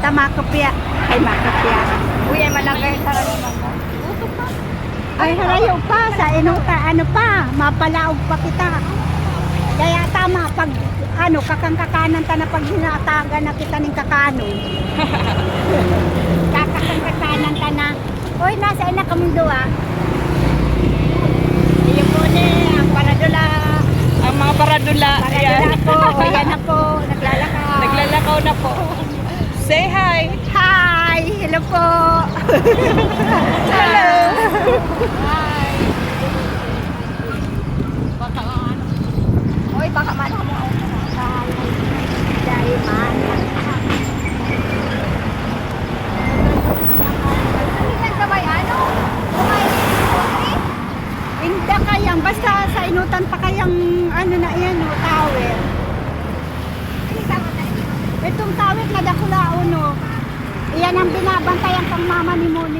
tamakapya. Ay, makapya. Uy, ay malagay sa naman mo. Ay, harayo pa sa inuta. Ano pa? Mapalaog pa kita. Kaya tama, pag ano, kakang-kakanan ta na pag hinatagan na kita ng kakano. Kakang-kakanan ta na. Uy, nasa ina kaming duwa. Iyon po ni, ang paradula. Ang mga paradula. Paradula ako. O yan ako, naglalakaw. Naglalakaw na po. Say hi. Hi! Hello po! Hello. Hi! Baka ano. Uy, baka man ako ang hi! Dahil man. Hindi ka ba ano? Hindi kayang, basta sa inutan pa kayang ano na yan, o, tower. Itong tawid na dakulaon, no? Iyan ang binabantayan pang mama ni Moni.